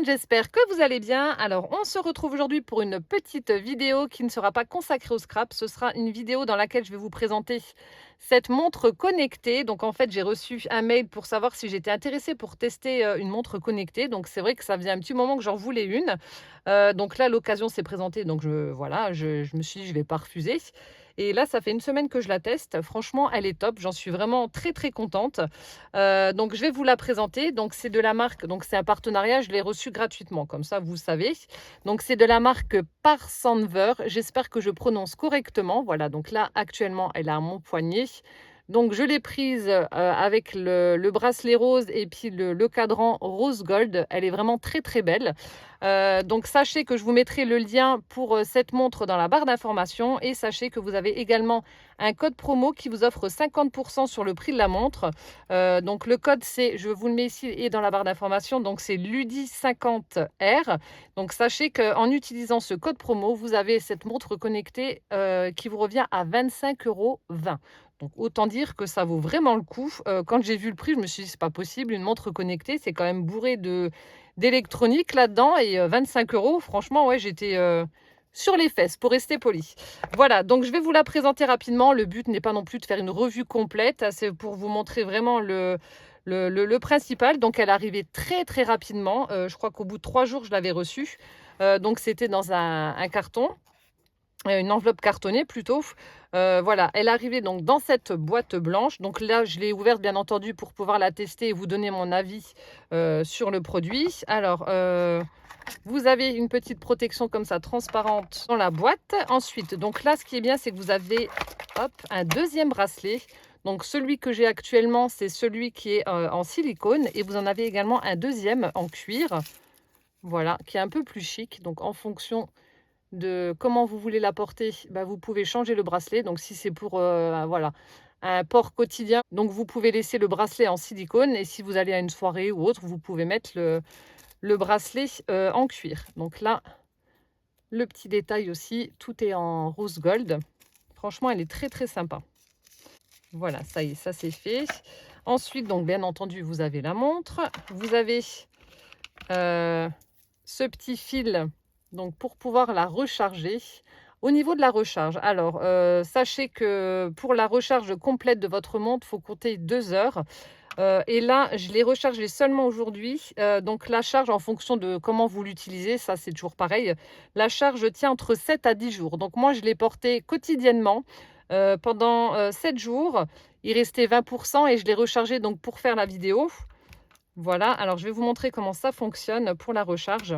monde, j'espère que vous allez bien. Alors, on se retrouve aujourd'hui pour une petite vidéo qui ne sera pas consacrée au scrap. Ce sera une vidéo dans laquelle je vais vous présenter cette montre connectée. Donc, en fait, j'ai reçu un mail pour savoir si j'étais intéressée pour tester une montre connectée. Donc, c'est vrai que ça faisait un petit moment que j'en voulais une. Donc là, l'occasion s'est présentée. Donc, je me suis dit, je ne vais pas refuser. Et là, ça fait une semaine que je la teste. Franchement, elle est top. J'en suis vraiment très, très contente. Donc, je vais vous la présenter. Donc, c'est de la marque, donc c'est un partenariat, je l'ai reçu gratuitement, comme ça, vous savez. Donc, c'est de la marque Parsanver. J'espère que je prononce correctement. Voilà, donc là, actuellement, elle est à mon poignet. Donc, je l'ai prise avec le bracelet rose et puis le cadran rose gold. Elle est vraiment très, très belle. Donc, sachez que je vous mettrai le lien pour cette montre dans la barre d'information. Et sachez que vous avez également un code promo qui vous offre 50% sur le prix de la montre. Donc le code c'est, je vous le mets ici et dans la barre d'information, donc c'est LUDI50R. Donc sachez qu'en utilisant ce code promo, vous avez cette montre connectée qui vous revient à 25,20 €. Donc autant dire que ça vaut vraiment le coup. Quand j'ai vu le prix, je me suis dit c'est pas possible, une montre connectée, c'est quand même bourré d'électronique là-dedans et 25 €, franchement ouais, j'étais sur les fesses pour rester poli. Voilà, donc je vais vous la présenter rapidement. Le but n'est pas non plus de faire une revue complète, c'est pour vous montrer vraiment le principal. Donc elle arrivait très très rapidement. Je crois qu'au bout de 3 jours, je l'avais reçue. Donc c'était dans un carton, une enveloppe cartonnée plutôt. Voilà, elle arrivait donc dans cette boîte blanche. Donc là, je l'ai ouverte bien entendu pour pouvoir la tester et vous donner mon avis sur le produit. Alors, vous avez une petite protection comme ça, transparente dans la boîte. Ensuite, donc là, ce qui est bien, c'est que vous avez, hop, un deuxième bracelet. Donc celui que j'ai actuellement, c'est celui qui est en silicone. Et vous en avez également un deuxième en cuir. Voilà, qui est un peu plus chic. Donc en fonction de comment vous voulez la porter, bah, vous pouvez changer le bracelet. Donc si c'est pour voilà, un port quotidien, donc vous pouvez laisser le bracelet en silicone. Et si vous allez à une soirée ou autre, vous pouvez mettre le bracelet en cuir. Donc là, le petit détail aussi, tout est en rose gold. Franchement, elle est très très sympa. Voilà, ça y est, ça c'est fait. Ensuite, donc bien entendu, vous avez la montre. Vous avez ce petit fil donc pour pouvoir la recharger. Au niveau de la recharge, alors sachez que pour la recharge complète de votre montre, il faut compter 2 heures. Et là, je l'ai rechargé seulement aujourd'hui. Donc la charge en fonction de comment vous l'utilisez, ça c'est toujours pareil. La charge tient entre 7 à 10 jours. Donc moi, je l'ai portée quotidiennement pendant 7 jours. Il restait 20 et je l'ai rechargé donc pour faire la vidéo. Voilà, alors je vais vous montrer comment ça fonctionne pour la recharge.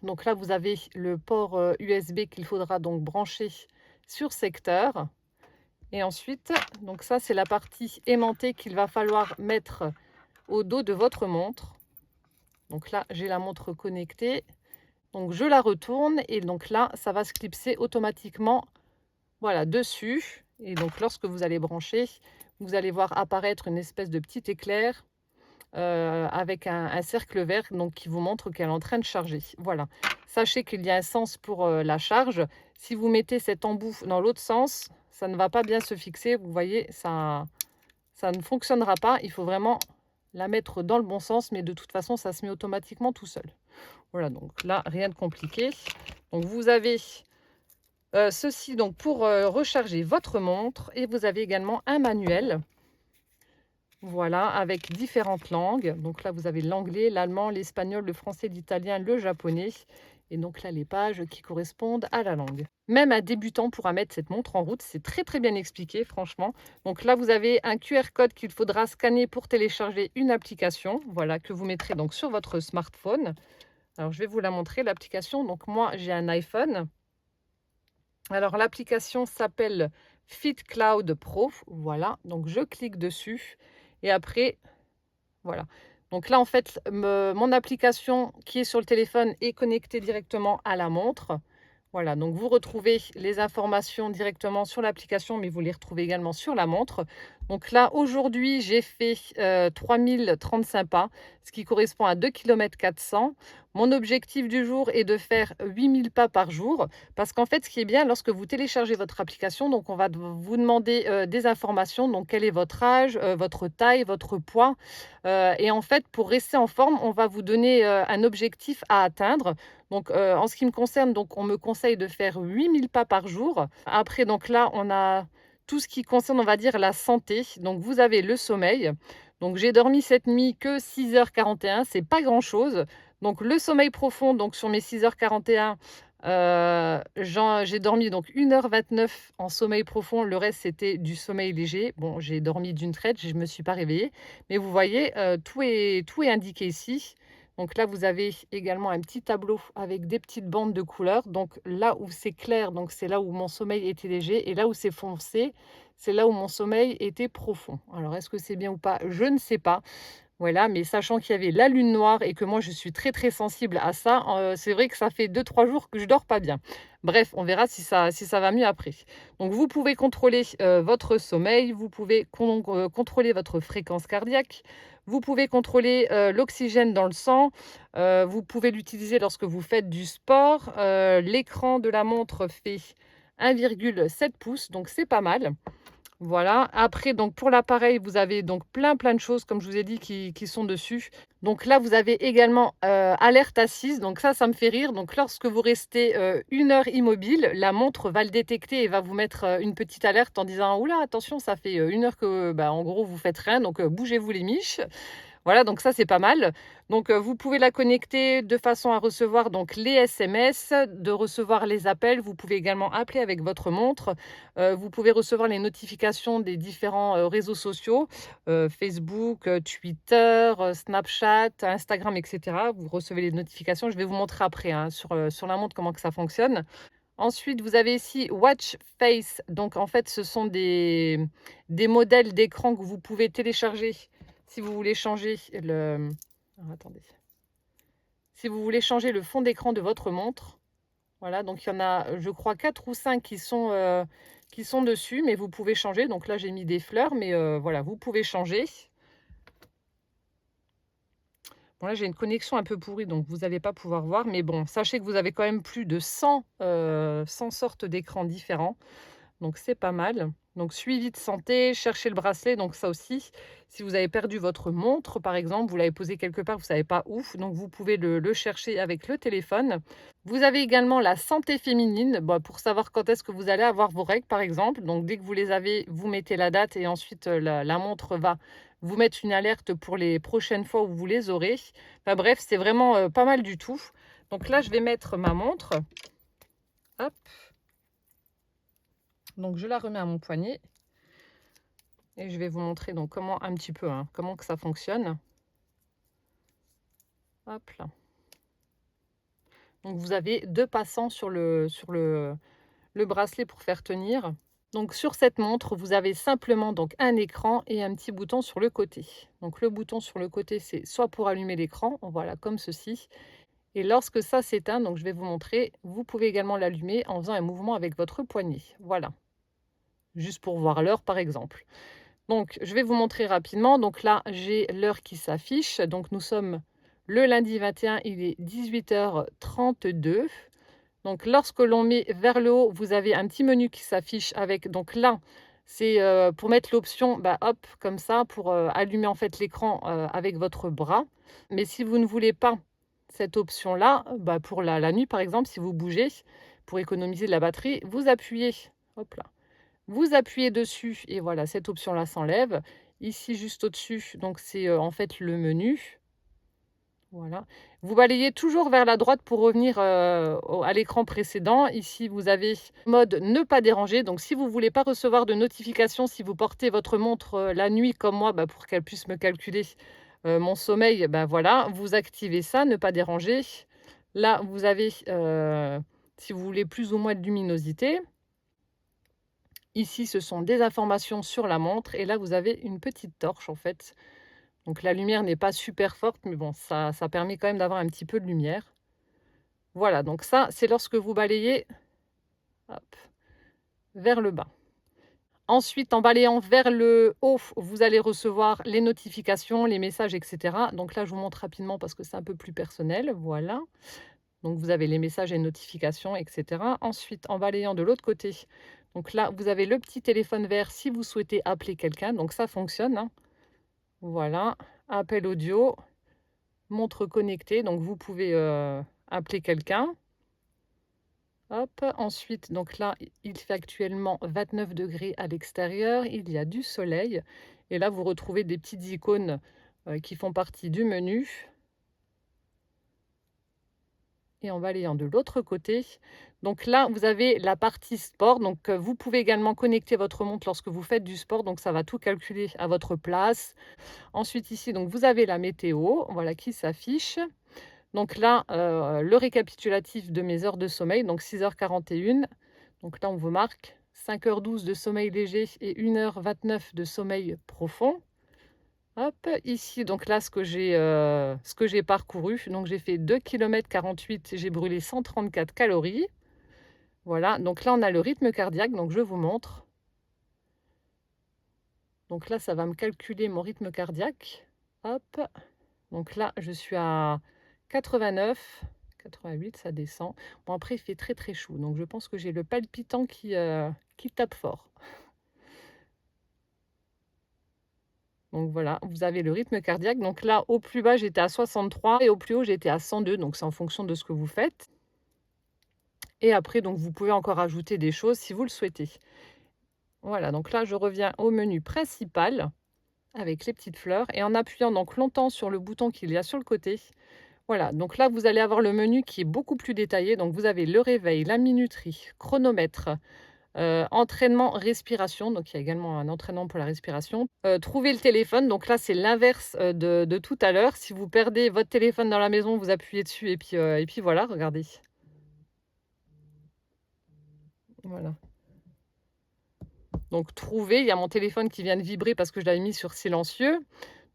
Donc là, vous avez le port USB qu'il faudra donc brancher sur secteur. Et ensuite, donc ça, c'est la partie aimantée qu'il va falloir mettre au dos de votre montre. Donc là, j'ai la montre connectée. Donc je la retourne et donc là, ça va se clipser automatiquement, voilà, dessus. Et donc lorsque vous allez brancher, vous allez voir apparaître une espèce de petit éclair avec un cercle vert donc qui vous montre qu'elle est en train de charger. Voilà. Sachez qu'il y a un sens pour la charge. Si vous mettez cet embout dans l'autre sens, ça ne va pas bien se fixer. Vous voyez, ça ne fonctionnera pas. Il faut vraiment la mettre dans le bon sens, mais de toute façon, ça se met automatiquement tout seul. Voilà, donc là, rien de compliqué. Donc vous avez ceci donc pour recharger votre montre et vous avez également un manuel. Voilà, avec différentes langues. Donc là, vous avez l'anglais, l'allemand, l'espagnol, le français, l'italien, le japonais. Et donc là, les pages qui correspondent à la langue. Même un débutant pourra mettre cette montre en route. C'est très très bien expliqué, franchement. Donc là, vous avez un QR code qu'il faudra scanner pour télécharger une application. Voilà, que vous mettrez donc sur votre smartphone. Alors, je vais vous la montrer, l'application. Donc moi, j'ai un iPhone. Alors, l'application s'appelle Fit Cloud Pro. Voilà, donc je clique dessus. Et après, voilà. Donc là, en fait, mon application qui est sur le téléphone est connectée directement à la montre. Voilà, donc vous retrouvez les informations directement sur l'application, mais vous les retrouvez également sur la montre. Donc là, aujourd'hui, j'ai fait 3035 pas, ce qui correspond à 2 400 km. Mon objectif du jour est de faire 8000 pas par jour, parce qu'en fait, ce qui est bien, lorsque vous téléchargez votre application, donc on va vous demander des informations, donc quel est votre âge, votre taille, votre poids. Et en fait, pour rester en forme, on va vous donner un objectif à atteindre. Donc, en ce qui me concerne, donc on me conseille de faire 8000 pas par jour. Après, donc là, on a tout ce qui concerne, on va dire, la santé. Donc, vous avez le sommeil. Donc, j'ai dormi cette nuit que 6h41, c'est pas grand-chose. Donc, le sommeil profond, donc sur mes 6h41, j'ai dormi donc 1h29 en sommeil profond. Le reste, c'était du sommeil léger. Bon, j'ai dormi d'une traite, je ne me suis pas réveillée. Mais vous voyez, tout est indiqué ici. Donc là, vous avez également un petit tableau avec des petites bandes de couleurs. Donc là où c'est clair, donc c'est là où mon sommeil était léger. Et là où c'est foncé, c'est là où mon sommeil était profond. Alors, est-ce que c'est bien ou pas? Je ne sais pas. Voilà, mais sachant qu'il y avait la lune noire et que moi je suis très, très sensible à ça, c'est vrai que ça fait 2 3 jours que je dors pas bien. Bref, on verra si ça va mieux après. Donc vous pouvez contrôler, votre sommeil, vous pouvez contrôler votre fréquence cardiaque, vous pouvez contrôler, l'oxygène dans le sang, vous pouvez l'utiliser lorsque vous faites du sport. L'écran de la montre fait 1,7 pouces, donc c'est pas mal. Voilà, après donc pour l'appareil, vous avez donc plein de choses comme je vous ai dit qui sont dessus. Donc là, vous avez également, alerte assise, donc ça me fait rire. Donc lorsque vous restez, 1 heure immobile, la montre va le détecter et va vous mettre, une petite alerte en disant: «Ouh là, attention, ça fait, 1 heure que, bah, en gros, vous faites rien, donc bougez-vous les miches». Voilà, donc ça, c'est pas mal. Donc, vous pouvez la connecter de façon à recevoir donc les SMS, de recevoir les appels. Vous pouvez également appeler avec votre montre. Vous pouvez recevoir les notifications des différents, réseaux sociaux, Facebook, Twitter, Snapchat, Instagram et cetera. Vous recevez les notifications. Je vais vous montrer après, hein, sur la montre comment que ça fonctionne. Ensuite, vous avez ici Watch Face. Donc en fait, ce sont des modèles d'écran que vous pouvez télécharger si vous voulez changer le alors attendez. Si vous voulez changer le fond d'écran de votre montre. Voilà, donc il y en a, je crois 4 ou 5 qui sont dessus, mais vous pouvez changer. Donc là, j'ai mis des fleurs, mais voilà, vous pouvez changer. Bon là, j'ai une connexion un peu pourrie, donc vous n'allez pas pouvoir voir, mais bon, sachez que vous avez quand même plus de 100 sortes d'écrans différents. Donc c'est pas mal. Donc suivi de santé, chercher le bracelet, donc ça aussi, si vous avez perdu votre montre, par exemple, vous l'avez posé quelque part, vous ne savez pas où, donc vous pouvez le chercher avec le téléphone. Vous avez également la santé féminine, bah, pour savoir quand est-ce que vous allez avoir vos règles, par exemple. Donc dès que vous les avez, vous mettez la date et ensuite la montre va vous mettre une alerte pour les prochaines fois où vous les aurez. Enfin bref, c'est vraiment pas mal du tout. Donc là, je vais mettre ma montre. Hop. Donc je la remets à mon poignet et je vais vous montrer donc comment un petit peu, hein, comment que ça fonctionne. Hop là. Donc vous avez 2 passants sur le bracelet pour faire tenir. Donc sur cette montre, vous avez simplement donc un écran et un petit bouton sur le côté. Donc le bouton sur le côté, c'est soit pour allumer l'écran, voilà comme ceci. Et lorsque ça s'éteint, donc je vais vous montrer, vous pouvez également l'allumer en faisant un mouvement avec votre poignet. Voilà. Juste pour voir l'heure par exemple. Donc, je vais vous montrer rapidement. Donc là, j'ai l'heure qui s'affiche. Donc, nous sommes le lundi 21, il est 18h32. Donc, lorsque l'on met vers le haut, vous avez un petit menu qui s'affiche avec, donc là, c'est pour mettre l'option, bah, hop, comme ça, pour allumer en fait l'écran avec votre bras. Mais si vous ne voulez pas cette option-là, bah, pour la nuit, par exemple, si vous bougez, pour économiser de la batterie, vous appuyez, hop là, vous appuyez dessus et voilà, cette option-là s'enlève. Ici, juste au-dessus, donc c'est, en fait, le menu. Voilà. Vous balayez toujours vers la droite pour revenir, à l'écran précédent. Ici, vous avez mode ne pas déranger. Donc si vous ne voulez pas recevoir de notifications, si vous portez votre montre, la nuit comme moi, bah, pour qu'elle puisse me calculer, mon sommeil, bah, voilà, vous activez ça, ne pas déranger. Là, vous avez, si vous voulez plus ou moins de luminosité. Ici, ce sont des informations sur la montre et là, vous avez une petite torche en fait. Donc la lumière n'est pas super forte, mais bon, ça permet quand même d'avoir un petit peu de lumière. Voilà, donc ça, c'est lorsque vous balayez hop, vers le bas. Ensuite, en balayant vers le haut, vous allez recevoir les notifications, les messages, et cetera. Donc là, je vous montre rapidement parce que c'est un peu plus personnel. Voilà. Donc vous avez les messages et notifications, et cetera. Ensuite, en balayant de l'autre côté, donc là, vous avez le petit téléphone vert si vous souhaitez appeler quelqu'un. Donc ça fonctionne, hein. Voilà, appel audio, montre connectée, donc vous pouvez appeler quelqu'un. Hop, ensuite, donc là, il fait actuellement 29 degrés à l'extérieur, il y a du soleil. Et là, vous retrouvez des petites icônes qui font partie du menu. Et en balayant de l'autre côté, donc là, vous avez la partie sport. Donc, vous pouvez également connecter votre montre lorsque vous faites du sport, donc ça va tout calculer à votre place. Ensuite, ici, donc vous avez la météo, voilà, qui s'affiche. Donc là, le récapitulatif de mes heures de sommeil, donc 6h41. Donc là, on vous marque 5h12 de sommeil léger et 1h29 de sommeil profond. Hop, ici, donc là, ce que j'ai parcouru, donc j'ai fait 2,48 km, j'ai brûlé 134 calories. Voilà, donc là, on a le rythme cardiaque, donc je vous montre. Donc là, ça va me calculer mon rythme cardiaque. Hop, donc là, je suis à 89, 88, ça descend. Bon, après, il fait très, très chaud, donc je pense que j'ai le palpitant qui tape fort. Donc voilà, vous avez le rythme cardiaque. Donc là, au plus bas, j'étais à 63 et au plus haut, j'étais à 102. Donc c'est en fonction de ce que vous faites. Et après, donc vous pouvez encore ajouter des choses si vous le souhaitez. Voilà, donc là, je reviens au menu principal avec les petites fleurs et en appuyant donc longtemps sur le bouton qu'il y a sur le côté. Voilà, donc là, vous allez avoir le menu qui est beaucoup plus détaillé. Donc vous avez le réveil, la minuterie, chronomètre, entraînement, respiration, donc il y a également un entraînement pour la respiration. Trouver le téléphone, donc là, c'est l'inverse, de tout à l'heure. Si vous perdez votre téléphone dans la maison, vous appuyez dessus et puis voilà, regardez. Voilà. Donc trouver, il y a mon téléphone qui vient de vibrer parce que je l'avais mis sur silencieux.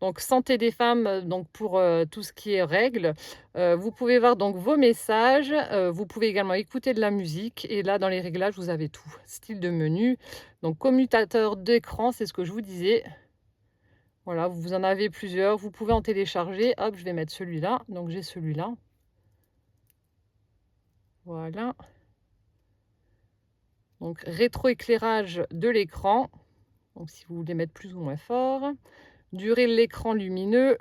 Donc santé des femmes, donc pour, tout ce qui est règles. Vous pouvez voir donc vos messages, vous pouvez également écouter de la musique et là dans les réglages, vous avez tout. Style de menu, donc commutateur d'écran, c'est ce que je vous disais. Voilà, vous en avez plusieurs, vous pouvez en télécharger. Hop, je vais mettre celui-là, donc j'ai celui-là. Voilà. Donc rétroéclairage de l'écran, donc si vous voulez mettre plus ou moins fort. Durée de l'écran lumineux.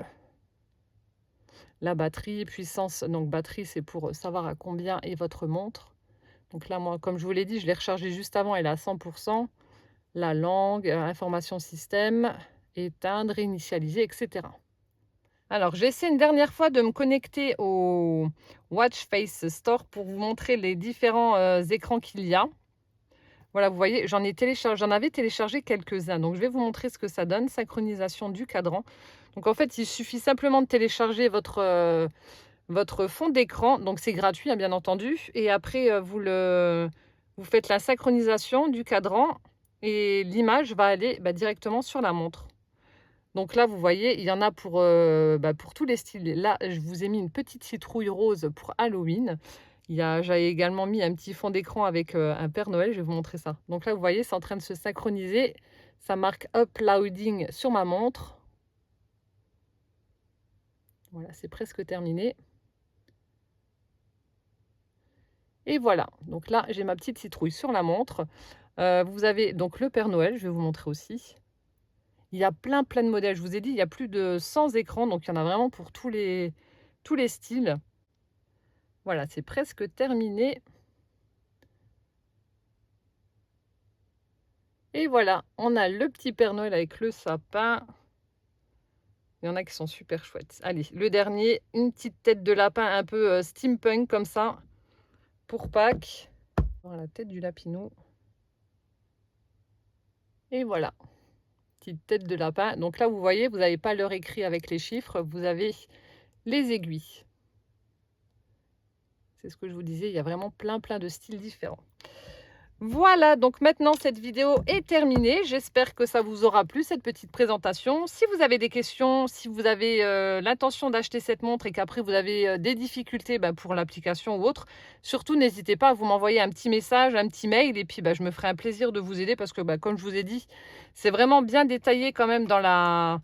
La batterie, puissance, donc batterie, c'est pour savoir à combien est votre montre. Donc là, moi, comme je vous l'ai dit, je l'ai rechargée juste avant, elle est à 100%. La langue, information système, éteindre, réinitialiser, etc. Alors, j'essaie une dernière fois de me connecter au Watch Face Store pour vous montrer les différents écrans qu'il y a. Voilà, vous voyez, j'en avais téléchargé quelques-uns. Donc, je vais vous montrer ce que ça donne. Synchronisation du cadran. Donc, en fait, il suffit simplement de télécharger votre fond d'écran. Donc, c'est gratuit, hein, bien entendu. Et après, vous faites la synchronisation du cadran et l'image va aller directement sur la montre. Donc là, vous voyez, il y en a pour tous les styles. Là, je vous ai mis une petite citrouille rose pour Halloween. J'avais également mis un petit fond d'écran avec un Père Noël. Je vais vous montrer ça. Donc là, vous voyez, c'est en train de se synchroniser. Ça marque uploading sur ma montre. Voilà, c'est presque terminé. Et voilà. Donc là, j'ai ma petite citrouille sur la montre. Vous avez donc le Père Noël. Je vais vous montrer aussi. Il y a plein de modèles. Je vous ai dit, il y a plus de 100 écrans. Donc, il y en a vraiment pour tous les styles. Voilà, c'est presque terminé. Et voilà, on a le petit Père Noël avec le sapin. Il y en a qui sont super chouettes. Allez, le dernier, une petite tête de lapin un peu steampunk comme ça, pour Pâques. Voilà, la tête du lapinou. Et voilà, petite tête de lapin. Donc là, vous voyez, vous n'avez pas l'heure écrit avec les chiffres, vous avez les aiguilles. C'est ce que je vous disais, il y a vraiment plein de styles différents. Voilà, donc maintenant cette vidéo est terminée. J'espère que ça vous aura plu, cette petite présentation. Si vous avez des questions, si vous avez l'intention d'acheter cette montre et qu'après vous avez des difficultés pour l'application ou autre, surtout n'hésitez pas à vous m'envoyer un petit message, un petit mail et puis je me ferai un plaisir de vous aider parce que comme je vous ai dit, c'est vraiment bien détaillé quand même dans la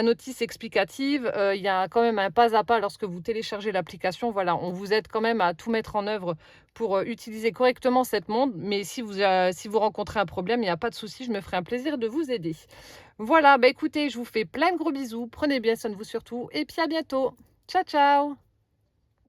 notice explicative. Il y a quand même un pas à pas lorsque vous téléchargez l'application. Voilà, on vous aide quand même à tout mettre en œuvre pour utiliser correctement cette montre. Mais si vous rencontrez un problème, il n'y a pas de souci, je me ferai un plaisir de vous aider. Voilà, écoutez, je vous fais plein de gros bisous. Prenez bien soin de vous surtout et puis à bientôt. Ciao, ciao!